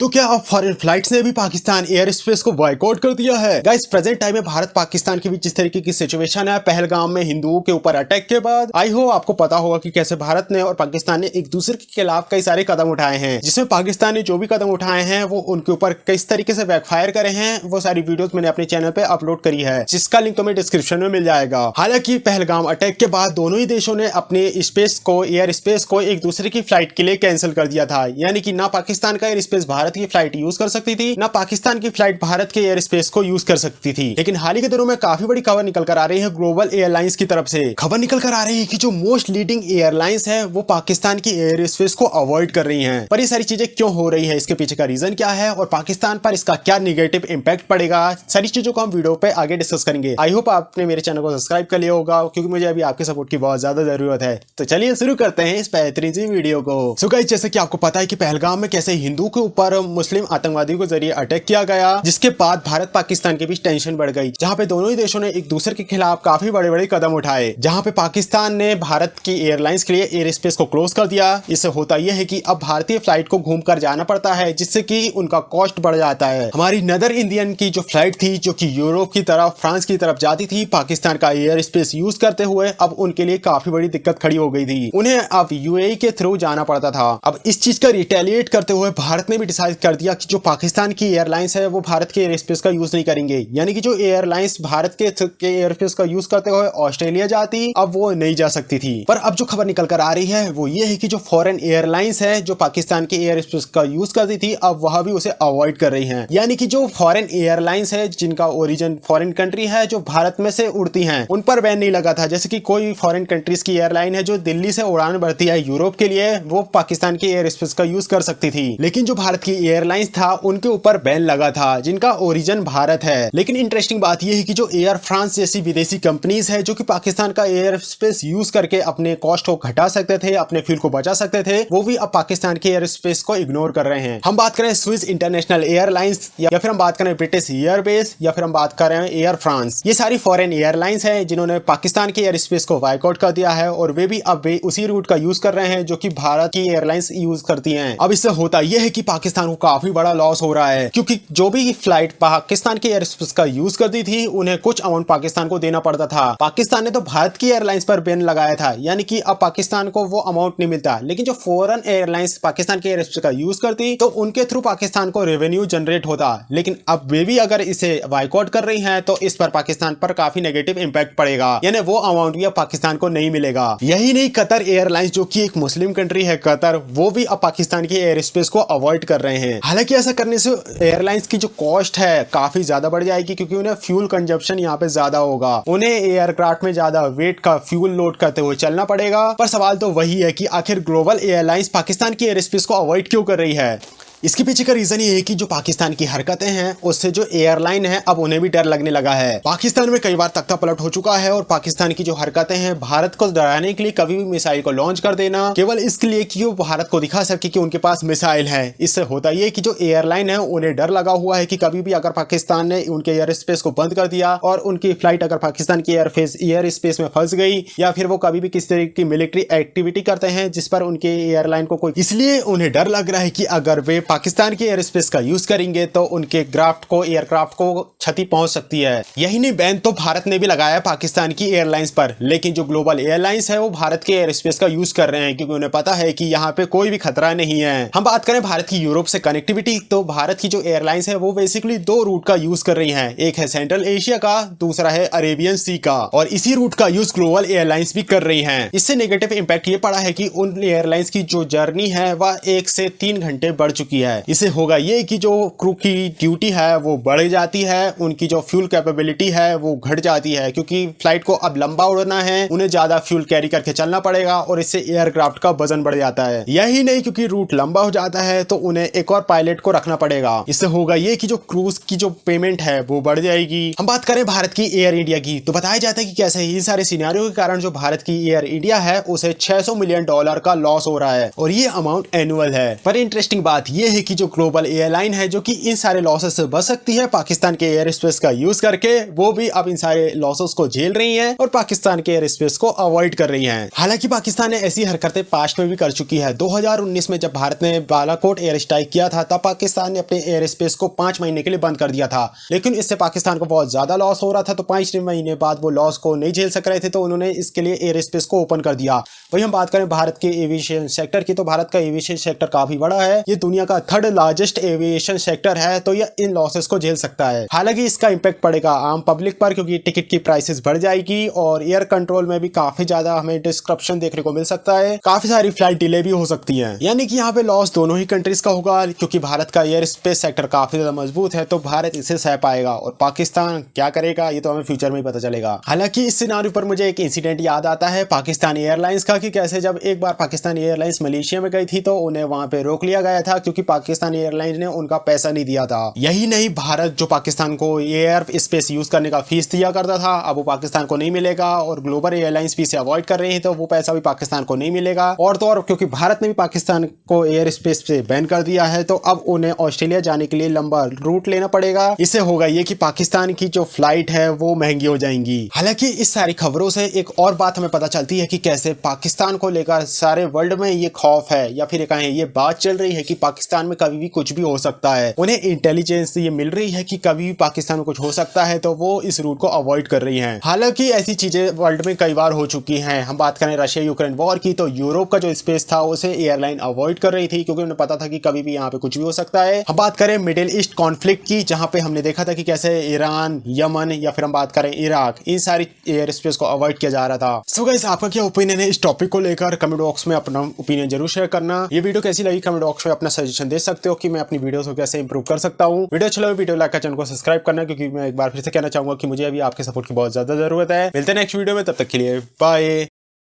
तो क्या अब फॉरेन फ्लाइट्स ने भी पाकिस्तान एयर स्पेस को बॉयकॉट कर दिया है? गाइस, प्रेजेंट टाइम में भारत पाकिस्तान के बीच जिस तरीके की सिचुएशन है पहलगाम में हिंदुओं के ऊपर अटैक के बाद, आई होप आपको पता होगा कि कैसे भारत ने और पाकिस्तान ने एक दूसरे के खिलाफ कई सारे कदम उठाए हैं, जिसमें पाकिस्तान ने जो भी कदम उठाए हैं वो उनके ऊपर किस तरीके से बैकफायर करे हैं, वो सारी वीडियोस मैंने अपने चैनल पे अपलोड करी है, जिसका लिंक तुम्हें डिस्क्रिप्शन में मिल जाएगा। हालांकि पहलगाम अटैक के बाद दोनों ही देशों ने अपने स्पेस को, एयर स्पेस को एक दूसरे की फ्लाइट के लिए कैंसिल कर दिया था, यानी कि ना पाकिस्तान का एयर स्पेस भारत की फ्लाइट यूज कर सकती थी, ना पाकिस्तान की फ्लाइट भारत के एयर स्पेस को यूज कर सकती थी। लेकिन हाल ही के दिनों में काफी बड़ी खबर निकल कर आ रही है ग्लोबल एयरलाइंस की तरफ से। खबर निकल कर आ रही है कि जो मोस्ट लीडिंग एयरलाइंस है वो पाकिस्तान की एयर स्पेस को अवॉइड कर रही हैं। पर ये सारी चीजें क्यों हो रही है, इसके पीछे का रीजन क्या है और पाकिस्तान पर इसका क्या निगेटिव इंपैक्ट पड़ेगा, सारी चीजों को हम वीडियो पे आगे डिस्कस करेंगे। आई होप आपने मेरे चैनल को सब्सक्राइब कर लिया होगा, क्योंकि मुझे अभी आपके सपोर्ट की बहुत ज्यादा जरूरत है। तो चलिए शुरू करते हैं इस बेहतरीन सी वीडियो को। सो गाइस, जैसे कि आपको पता है कि पहलगाम में कैसे हिंदू के ऊपर मुस्लिम आतंकवादियों के जरिए अटैक किया गया, जिसके बाद भारत पाकिस्तान के बीच टेंशन बढ़ गई, जहां पे दोनों ही देशों ने एक दूसरे के खिलाफ काफी बड़े बड़े कदम उठाए। जहां पे पाकिस्तान ने भारत की एयरलाइंस के लिए एयर स्पेस को क्लोज कर दिया। इससे होता यह है कि अब भारतीय फ्लाइट को घूमकर जाना पड़ता है, जिससे कि उनका कॉस्ट बढ़ जाता है। हमारी नदर इंडियन की जो फ्लाइट थी, जो कि यूरोप की तरफ, फ्रांस की तरफ जाती थी, पाकिस्तान का एयर स्पेस यूज करते हुए अब उनके लिए काफी बड़ी दिक्कत खड़ी हो गई थी। उन्हें अब यूएई के थ्रू जाना पड़ता था। अब इस चीज का रिटेलिएट करते हुए भारत ने भी डिसाइड कर दिया कि जो पाकिस्तान की एयरलाइंस है वो भारत के एयर स्पेस का यूज नहीं करेंगे, यानी कि जो एयरलाइंस भारत के एयर स्पेस का यूज करते हुए ऑस्ट्रेलिया जाती, अब वो नहीं जा सकती थी। पर अब जो खबर निकल कर आ रही है वो ये है कि जो फॉरेन एयरलाइंस है जो पाकिस्तान के एयर स्पेस का यूज करती थी, अब वह भी उसे अवॉइड कर रही हैं। यानी कि जो फॉरेन एयरलाइंस है जिनका ओरिजिन फॉरेन कंट्री है, जो भारत में से उड़ती हैं, उन पर बैन नहीं लगा था। जैसे कि कोई फॉरेन कंट्रीज की एयरलाइन है जो दिल्ली से उड़ान भरती है यूरोप के लिए, वो पाकिस्तान के एयर स्पेस का यूज कर सकती थी। लेकिन जो भारत की एयरलाइंस था उनके ऊपर बैन लगा था, जिनका ओरिजिन भारत है। लेकिन इंटरेस्टिंग बात यह है कि जो एयर फ्रांस जैसी विदेशी कंपनीज है जो कि पाकिस्तान का एयर स्पेस यूज करके अपने कॉस्ट को घटा सकते थे, अपने फ्यूल को बचा सकते थे, वो भी अब पाकिस्तान के एयर स्पेस को इग्नोर कर रहे हैं। हम बात करें स्विस इंटरनेशनल एयरलाइंस, या फिर हम बात करें ब्रिटिश एयरबेस, या फिर हम बात करें एयर फ्रांस, ये सारी फॉरेन एयरलाइंस है जिन्होंने पाकिस्तान के एयर स्पेस को बायकॉट कर दिया है, और वे भी अब उसी रूट का यूज कर रहे हैं जो कि भारत की एयरलाइंस यूज करती हैं। अब इससे होता यह है कि पाकिस्तान को काफी बड़ा लॉस हो रहा है, क्योंकि जो भी फ्लाइट पाकिस्तान के एयर स्पेस का यूज करती थी उन्हें कुछ अमाउंट पाकिस्तान को देना पड़ता था। पाकिस्तान ने तो भारत की एयरलाइंस पर बैन लगाया था, यानी कि अब पाकिस्तान को वो अमाउंट नहीं मिलता। लेकिन जो फॉरेन एयरलाइंस पाकिस्तान के एयर स्पेस का यूज करती तो उनके थ्रू पाकिस्तान को रेवेन्यू जनरेट होता। लेकिन अब वे भी अगर इसे बायकॉट कर रही हैं तो इस पर पाकिस्तान पर काफी नेगेटिव इंपैक्ट पड़ेगा, यानी वो अमाउंट भी अब पाकिस्तान को नहीं मिलेगा। यही नहीं, कतर एयरलाइंस जो कि एक मुस्लिम कंट्री है कतर, वो भी अब पाकिस्तान के एयर स्पेस को अवॉइड कर रहे हैं। हालांकि ऐसा करने से एयरलाइंस की जो कॉस्ट है काफी ज्यादा बढ़ जाएगी, क्योंकि उन्हें फ्यूल कंजप्शन यहाँ पे ज्यादा होगा, उन्हें एयरक्राफ्ट में ज्यादा वेट का फ्यूल लोड करते हुए चलना पड़ेगा। पर सवाल तो वही है कि आखिर ग्लोबल एयरलाइंस पाकिस्तान की एयर स्पेस को अवॉइड क्यों कर रही है। इसके पीछे का रीजन ये है कि जो पाकिस्तान की हरकतें हैं उससे जो एयरलाइन है अब उन्हें भी डर लगने लगा है। पाकिस्तान में कई बार तख्ता पलट हो चुका है, और पाकिस्तान की जो हरकतें हैं भारत को डराने के लिए कभी भी मिसाइल को लॉन्च कर देना, केवल इसके लिए कि वो भारत को दिखा सके कि उनके पास मिसाइल है। इससे होता ये कि जो एयरलाइन है उन्हें डर लगा हुआ है कि कभी भी अगर पाकिस्तान ने उनके एयर स्पेस को बंद कर दिया और उनकी फ्लाइट अगर पाकिस्तान की एयर स्पेस में फंस गई, या फिर वो कभी भी किसी तरीके की मिलिट्री एक्टिविटी करते हैं जिस पर उनके एयरलाइन को कोई, इसलिए उन्हें डर लग रहा है कि अगर वे पाकिस्तान के एयर स्पेस का यूज करेंगे तो उनके एयरक्राफ्ट को क्षति पहुंच सकती है। यही नहीं, बैन तो भारत ने भी लगाया पाकिस्तान की एयरलाइंस पर, लेकिन जो ग्लोबल एयरलाइंस है वो भारत के एयर स्पेस का यूज कर रहे हैं, क्योंकि उन्हें पता है कि यहाँ पे कोई भी खतरा नहीं है। हम बात करें भारत की यूरोप से कनेक्टिविटी, तो भारत की जो एयरलाइंस है वो बेसिकली दो रूट का यूज कर रही है, एक है सेंट्रल एशिया का, दूसरा है अरेबियन सी का, और इसी रूट का यूज ग्लोबल एयरलाइंस भी कर रही है। इससे नेगेटिव इंपैक्ट ये पड़ा है कि उन एयरलाइंस की जो जर्नी है वह 1 से 3 घंटे बढ़ चुकी है। इसे होगा ये कि जो क्रू की ड्यूटी है वो बढ़ जाती है, उनकी जो फ्यूल कैपेबिलिटी है वो घट जाती है, क्योंकि फ्लाइट को अब लंबा उड़ना है, उन्हें ज्यादा फ्यूल कैरी करके चलना पड़ेगा, और इससे एयरक्राफ्ट का वजन बढ़ जाता है। यही नहीं, क्योंकि रूट लंबा हो जाता है तो उन्हें एक और पायलट को रखना पड़ेगा। इससे होगा ये कि जो क्रूज की जो पेमेंट है वो बढ़ जाएगी। हम बात करें भारत की एयर इंडिया की, तो बताया जाता है कि कैसे ये सारे सिनेरियो के कारण जो भारत की एयर इंडिया है उसे $600 मिलियन का लॉस हो रहा है, और ये अमाउंट एनुअल है। पर इंटरेस्टिंग बात ये है कि जो ग्लोबल एयरलाइन है जो कि इन सारे लॉसेस से बच सकती है पाकिस्तान के एयर स्पेस का यूज करके, वो भी अब इन सारे लॉसेस को झेल रही हैं और पाकिस्तान के एयर स्पेस को अवॉइड कर रही हैं। हालांकि पाकिस्तान ने ऐसी हरकतें पास्ट में भी कर चुकी है। 2019 में जब भारत ने बालाकोट एयर स्ट्राइक किया था तब पाकिस्तान ने अपने एयर स्पेस को 5 महीने के लिए बंद कर दिया था, लेकिन इससे पाकिस्तान को बहुत ज्यादा लॉस हो रहा था। तो 5 महीने बाद वो लॉस को नहीं झेल सक रहे थे तो उन्होंने इसके लिए एयर स्पेस को ओपन कर दिया। वही हम बात करें भारत के एविएशन सेक्टर की, तो भारत का एविएशन सेक्टर काफी बड़ा है, ये दुनिया का 3rd लार्जेस्ट एविएशन सेक्टर है, तो ये इन लॉसेस को झेल सकता है। हालांकि इसका इंपैक्ट पड़ेगा आम पब्लिक पर, क्योंकि टिकट की प्राइसेस बढ़ जाएगी और एयर कंट्रोल में भी काफी ज्यादा हमें डिस्क्रप्शन देखने को मिल सकता है, काफी सारी फ्लाइट डिले भी हो सकती है। यानी कि यहाँ पे लॉस दोनों ही कंट्रीज का होगा, क्योंकि भारत का एयर स्पेस सेक्टर काफी ज्यादा मजबूत है, तो भारत इसे सह पाएगा और पाकिस्तान क्या करेगा ये तो हमें फ्यूचर में ही पता चलेगा। हालांकि इस सिनारियो पर मुझे एक इंसिडेंट याद आता है पाकिस्तानी एयरलाइंस का, कि कैसे जब एक बार पाकिस्तानी एयरलाइंस मलेशिया में गई थी तो उन्हें वहां पे रोक लिया गया था क्योंकि पाकिस्तानी एयरलाइंस ने उनका पैसा नहीं दिया था। यही नहीं, भारत जो पाकिस्तान को एयर स्पेस यूज करने का फीस दिया करता था अब वो पाकिस्तान को नहीं मिलेगा और ग्लोबल एयरलाइंस भी इसे अवॉइड कर रही है तो वो पैसा भी पाकिस्तान को नहीं मिलेगा। और तो और क्योंकि भारत ने भी पाकिस्तान को एयर स्पेस से बैन कर दिया है तो अब उन्हें ऑस्ट्रेलिया जाने के लिए लंबा रूट लेना पड़ेगा। इससे होगा ये कि पाकिस्तान की जो फ्लाइट है वो महंगी हो जाएंगी। हालांकि इस सारी खबरों से एक और बात हमें पता चलती है कि कैसे पाकिस्तान को लेकर सारे वर्ल्ड में ये खौफ है या फिर कहें ये बात चल रही है कि पाकिस्तान में कभी भी कुछ भी हो सकता है। उन्हें इंटेलिजेंस ये मिल रही है कि कभी भी पाकिस्तान में कुछ हो सकता है तो वो इस रूट को अवॉइड कर रही हैं। हालांकि ऐसी चीजें वर्ल्ड में कई बार हो चुकी हैं। हम बात करें रशिया यूक्रेन वॉर की, तो यूरोप का जो स्पेस था उसे एयरलाइन अवॉइड कर रही थी क्योंकि उन्हें पता था कि कभी भी यहाँ पे कुछ भी हो सकता है। हम बात करें मिडिल ईस्ट कॉन्फ्लिक्ट की, जहां पे हमने देखा था कि कैसे ईरान, यमन या फिर हम बात करें इराक, इन सारी एयर स्पेस को अवॉइड किया जा रहा था। सो गाइस, आपका क्या ओपिनियन है इस टॉपिक को लेकर? कमेंट बॉक्स में अपना ओपिनियन जरूर शेयर करना। ये वीडियो कैसी लगी कमेंट बॉक्स में अपना सजेशन दे सकते हो कि मैं अपनी वीडियोस को कैसे इंप्रूव कर सकता हूँ। वीडियो अच्छा लगे वीडियो लाइक कर चैनल को सब्सक्राइब करना, क्योंकि मैं एक बार फिर से कहना चाहूंगा कि मुझे अभी आपके सपोर्ट की बहुत ज्यादा जरूरत है। मिलते हैं नेक्स्ट वीडियो में, तब तक के लिए बाय।